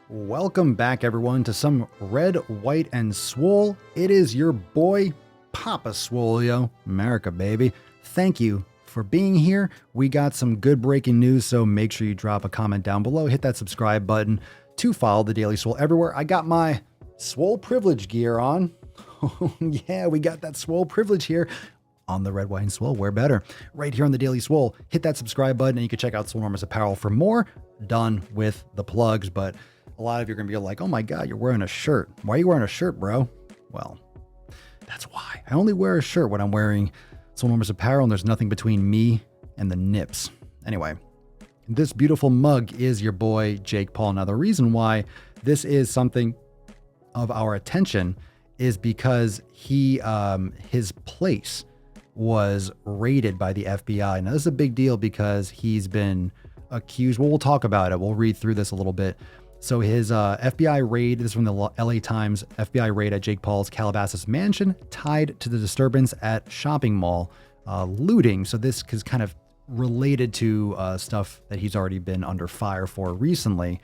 Welcome back, everyone, to some Red, White, and Swole. It is your boy, Papa Swolio, America, baby. Thank you for being here. We got some good breaking news, so make sure you drop a comment down below. Hit that subscribe button to follow the Daily Swole everywhere. I got my Swole privilege gear on. Yeah, we got that Swole privilege here on the Red, White, and Swole. Where better? Right here on the Daily Swole. Hit that subscribe button, and you can check out Swolenormous Apparel for more. Done with the plugs, but a lot of you are going to be like, oh my God, you're wearing a shirt. Why are you wearing a shirt, bro? Well, that's why. I only wear a shirt when I'm wearing Swolenormous Apparel, and there's nothing between me and the nips. Anyway, this beautiful mug is your boy, Jake Paul. Now, the reason why this is something of our attention is because his place was raided by the FBI. Now, this is a big deal because he's been accused. Well, we'll talk about it. We'll read through this a little bit. So his FBI raid, this is from the LA Times, FBI raid at Jake Paul's Calabasas mansion tied to the disturbance at shopping mall looting. So this is kind of related to stuff that he's already been under fire for recently.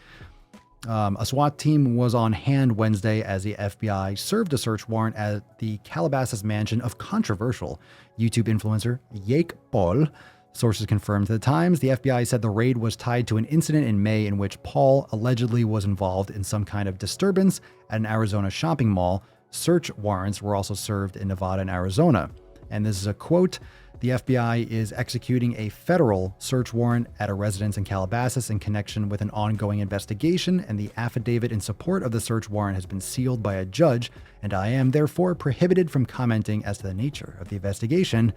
A SWAT team was on hand Wednesday as the FBI served a search warrant at the Calabasas mansion of controversial YouTube influencer Jake Paul. Sources confirmed to the Times. The FBI said the raid was tied to an incident in May in which Paul allegedly was involved in some kind of disturbance at an Arizona shopping mall. Search warrants were also served in Nevada and Arizona. And this is a quote. The FBI is executing a federal search warrant at a residence in Calabasas in connection with an ongoing investigation, and the affidavit in support of the search warrant has been sealed by a judge, and I am therefore prohibited from commenting as to the nature of the investigation.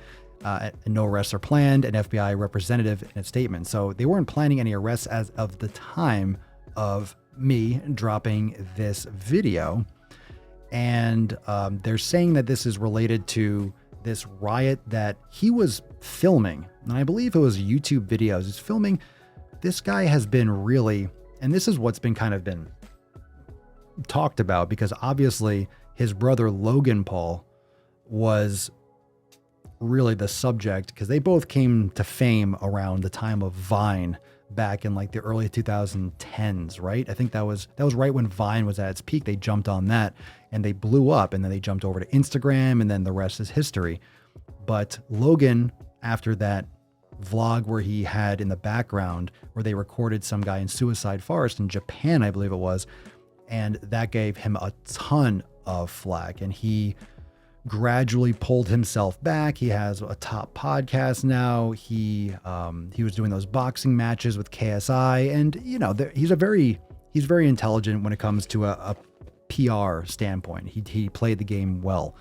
No arrests are planned, an FBI representative in a statement. So they weren't planning any arrests as of the time of me dropping this video. And they're saying that this is related to this riot that he was filming. And I believe it was YouTube videos. He's filming. This guy has been really, and this is what's been kind of been talked about, because obviously his brother Logan Paul was really the subject, because they both came to fame around the time of Vine back in like the early 2010s, right? I think that was right when Vine was at its peak. They jumped on that and they blew up, and then they jumped over to Instagram, and then the rest is history. But Logan, after that vlog where he had in the background where they recorded some guy in Suicide Forest in Japan, I believe it was, and that gave him a ton of flack, and he gradually pulled himself back. He has a top podcast now. He was doing those boxing matches with KSI, and you know, he's very intelligent when it comes to a PR standpoint. He played the game well,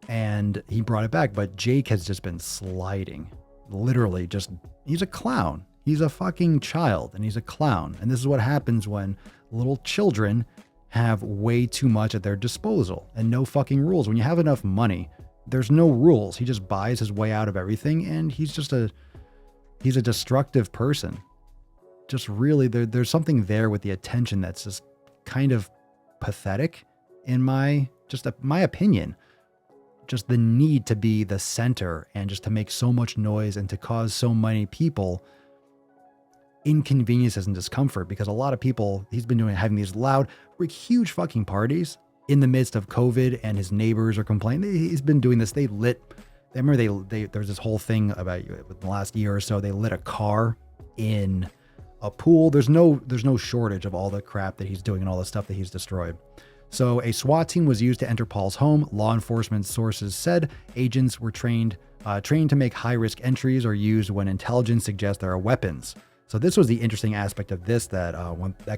and he brought it back. But Jake has just been sliding, literally. Just, he's a clown. He's a fucking child, and he's a clown. And this is what happens when little children have way too much at their disposal and no fucking rules. When you have enough money, there's no rules. He just buys his way out of everything, and he's a destructive person. Just really, there's something there with the attention that's just kind of pathetic in my opinion. Just the need to be the center and just to make so much noise and to cause so many people inconveniences and discomfort, because a lot of people, he's been having these loud, huge fucking parties in the midst of COVID, and his neighbors are complaining. He's been doing this. There's this whole thing about the last year or so, they lit a car in a pool. There's no shortage of all the crap that he's doing and all the stuff that he's destroyed. So a SWAT team was used to enter Paul's home. Law enforcement sources said agents were trained to make high-risk entries or used when intelligence suggests there are weapons. So this was the interesting aspect of this that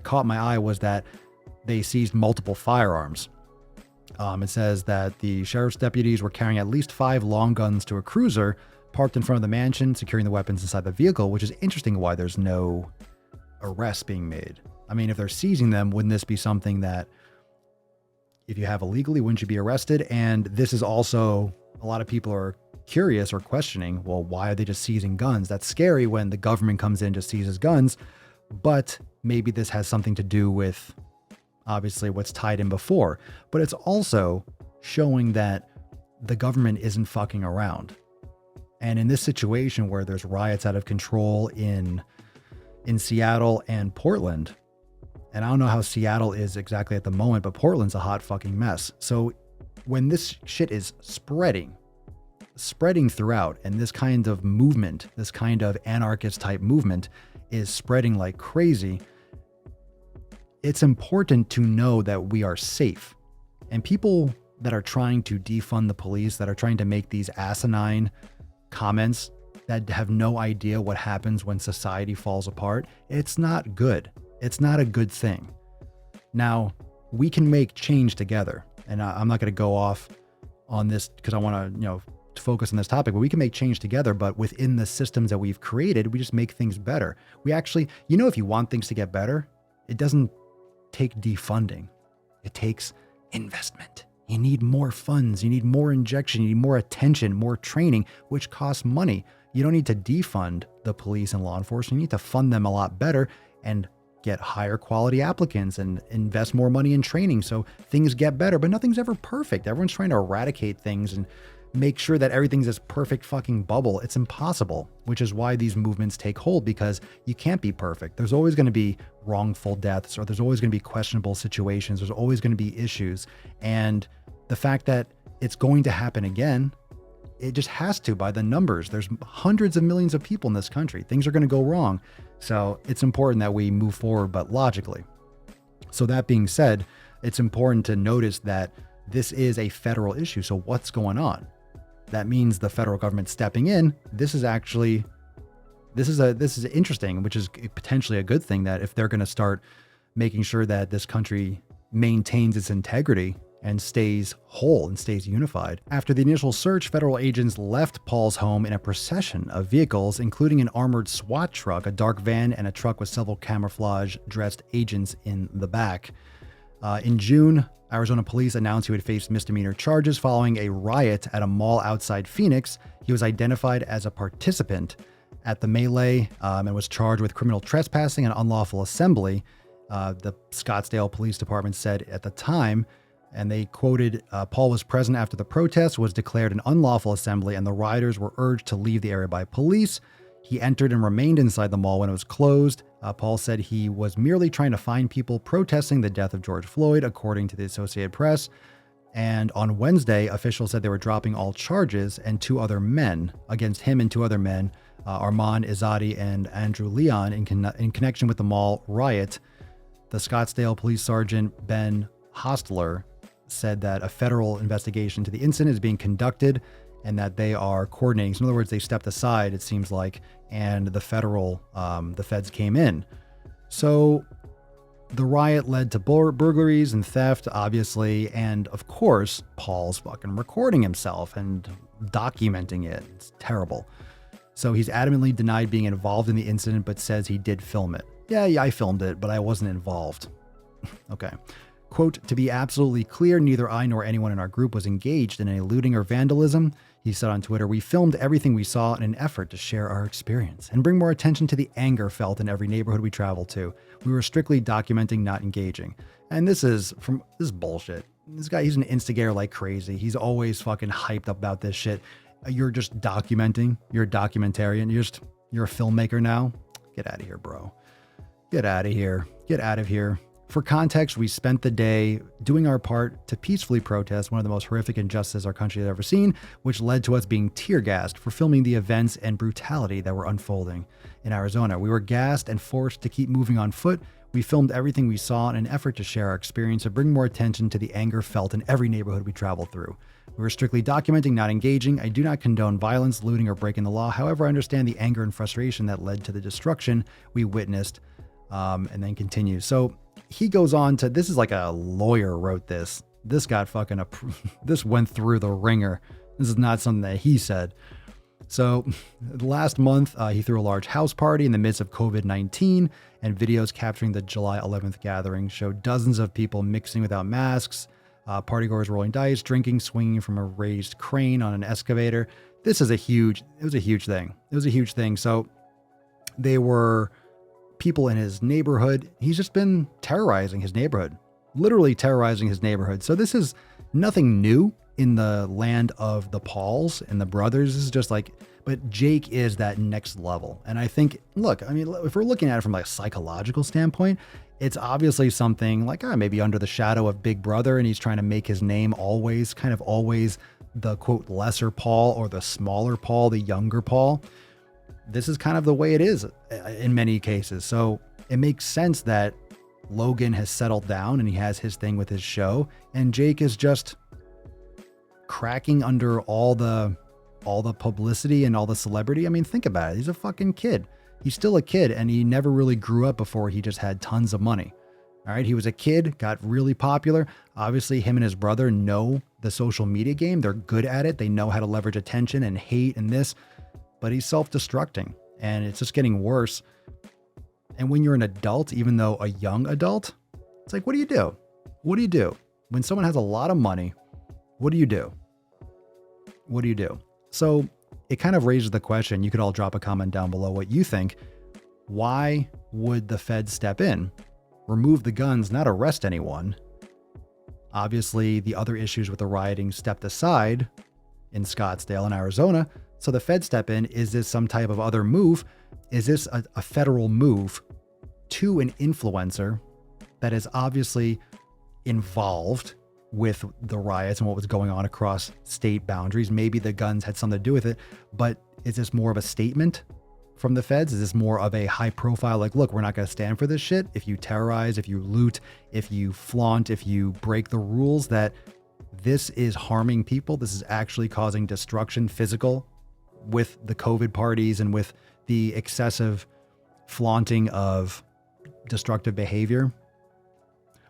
caught my eye, was that they seized multiple firearms. It says that the sheriff's deputies were carrying at least 5 long guns to a cruiser parked in front of the mansion, securing the weapons inside the vehicle, which is interesting why there's no arrests being made. I mean, if they're seizing them, wouldn't this be something that if you have illegally, wouldn't you be arrested? And this is also, a lot of people are curious or questioning, well, why are they just seizing guns? That's scary when the government comes in, just seizes guns. But maybe this has something to do with obviously what's tied in before. But it's also showing that the government isn't fucking around. And in this situation where there's riots out of control in Seattle and Portland, And I don't know how Seattle is exactly at the moment, but Portland's a hot fucking mess. So when this shit is spreading throughout, and this kind of movement, this kind of anarchist type movement is spreading like crazy, it's important to know that we are safe. And people that are trying to defund the police, that are trying to make these asinine comments that have no idea what happens when society falls apart, it's not good. It's not a good thing. Now, we can make change together. And I'm not going to go off on this because I want to, focus on this topic, but we can make change together. But within the systems that we've created, we just make things better. We actually, if you want things to get better, it doesn't take defunding. It takes investment. You need more funds. You need more injection. You need more attention, more training, which costs money. You don't need to defund the police and law enforcement. You need to fund them a lot better and get higher quality applicants and invest more money in training so things get better. But nothing's ever perfect. Everyone's trying to eradicate things and make sure that everything's this perfect fucking bubble. It's impossible, which is why these movements take hold, because you can't be perfect. There's always going to be wrongful deaths, or there's always going to be questionable situations. There's always going to be issues. And the fact that it's going to happen again, it just has to by the numbers. There's hundreds of millions of people in this country. Things are going to go wrong. So it's important that we move forward, but logically. So that being said, it's important to notice that this is a federal issue. So what's going on? That means the federal government stepping in. This is interesting, which is potentially a good thing, that if they're going to start making sure that this country maintains its integrity and stays whole and stays unified. After the initial search, federal agents left Paul's home in a procession of vehicles, including an armored SWAT truck, a dark van, and a truck with several camouflage-dressed agents in the back. In June, Arizona police announced he would face misdemeanor charges following a riot at a mall outside Phoenix. He was identified as a participant at the melee and was charged with criminal trespassing and unlawful assembly, the Scottsdale Police Department said at the time. And they quoted, Paul was present after the protest was declared an unlawful assembly, and the rioters were urged to leave the area by police. He entered and remained inside the mall when it was closed. Paul said he was merely trying to find people protesting the death of George Floyd, according to the Associated Press. And on Wednesday, officials said they were dropping all charges against him and two other men, Armand Izzati and Andrew Leon, in connection with the mall riot. The Scottsdale Police Sergeant Ben Hostler said that a federal investigation to the incident is being conducted and that they are coordinating. So in other words, they stepped aside, it seems like, and the feds came in. So the riot led to burglaries and theft, obviously. And of course, Paul's fucking recording himself and documenting it. It's terrible. So he's adamantly denied being involved in the incident, but says he did film it. Yeah, I filmed it, but I wasn't involved. Okay. Quote, to be absolutely clear, neither I nor anyone in our group was engaged in any looting or vandalism. He said on Twitter, we filmed everything we saw in an effort to share our experience and bring more attention to the anger felt in every neighborhood we traveled to. We were strictly documenting, not engaging. And this is bullshit. This guy, he's an instigator like crazy. He's always fucking hyped up about this shit. You're just documenting. You're a documentarian. You're a filmmaker now. Get out of here, bro. Get out of here. Get out of here. For context, we spent the day doing our part to peacefully protest one of the most horrific injustices our country has ever seen, which led to us being tear gassed for filming the events and brutality that were unfolding in Arizona. We were gassed and forced to keep moving on foot. We filmed everything we saw in an effort to share our experience and bring more attention to the anger felt in every neighborhood we traveled through. We were strictly documenting, not engaging. I do not condone violence, looting, or breaking the law. However, I understand the anger and frustration that led to the destruction we witnessed, and then continues. So he goes on to, this is like a lawyer wrote this. This got fucking, this went through the ringer. This is not something that he said. So last month, he threw a large house party in the midst of COVID-19, and videos capturing the July 11th gathering showed dozens of people mixing without masks, partygoers rolling dice, drinking, swinging from a raised crane on an excavator. It was a huge thing. So they were people in his neighborhood. He's just been terrorizing his neighborhood, literally terrorizing his neighborhood. So this is nothing new in the land of the Pauls and the brothers. This is just like, but Jake is that next level. And I think, look, I mean, if we're looking at it from like a psychological standpoint, It's obviously something like maybe under the shadow of Big Brother, and he's trying to make his name always the quote lesser Paul or the smaller Paul, the younger Paul. This is kind of the way it is in many cases. So it makes sense that Logan has settled down and he has his thing with his show, and Jake is just cracking under all the publicity and all the celebrity. I mean, think about it. He's a fucking kid. He's still a kid, and he never really grew up before he just had tons of money. All right. He was a kid, got really popular. Obviously, him and his brother know the social media game. They're good at it. They know how to leverage attention and hate and this, but he's self-destructing, and it's just getting worse. And when you're an adult, even though a young adult, it's like, what do you do? What do you do? When someone has a lot of money, what do you do? What do you do? So it kind of raises the question. You could all drop a comment down below what you think. Why would the Fed step in, remove the guns, not arrest anyone? Obviously, the other issues with the rioting stepped aside in Scottsdale and Arizona. So the Fed step in. Is this some type of other move? Is this a federal move to an influencer that is obviously involved with the riots and what was going on across state boundaries? Maybe the guns had something to do with it, but is this more of a statement from the feds? Is this more of a high profile, like, look, we're not going to stand for this shit. If you terrorize, if you loot, if you flaunt, if you break the rules, that this is harming people. This is actually causing destruction, physical, with the COVID parties and with the excessive flaunting of destructive behavior.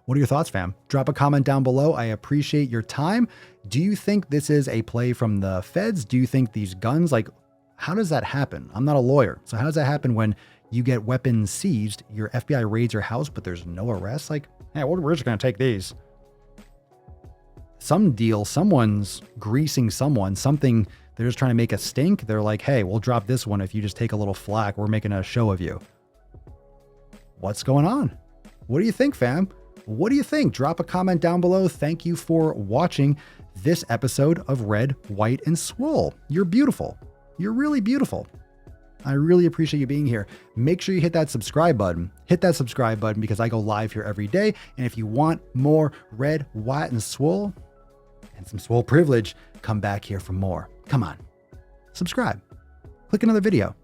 What are your thoughts, fam? Drop a comment down below. I appreciate your time. Do you think this is a play from the feds? Do you think these guns, like, how does that happen? I'm not a lawyer. So how does that happen when you get weapons seized, your FBI raids your house, but there's no arrest? Like, hey, we're just going to take these. Some deal, someone's greasing someone, something, they're just trying to make a stink. They're like, hey, we'll drop this one if you just take a little flack. We're making a show of you. What's going on? What do you think, fam? What do you think? Drop a comment down below. Thank you for watching this episode of Red, White, and Swole. You're beautiful. You're really beautiful. I really appreciate you being here. Make sure you hit that subscribe button. Hit that subscribe button because I go live here every day. And if you want more Red, White, and Swole and some Swole privilege, come back here for more. Come on. Subscribe. Click another video.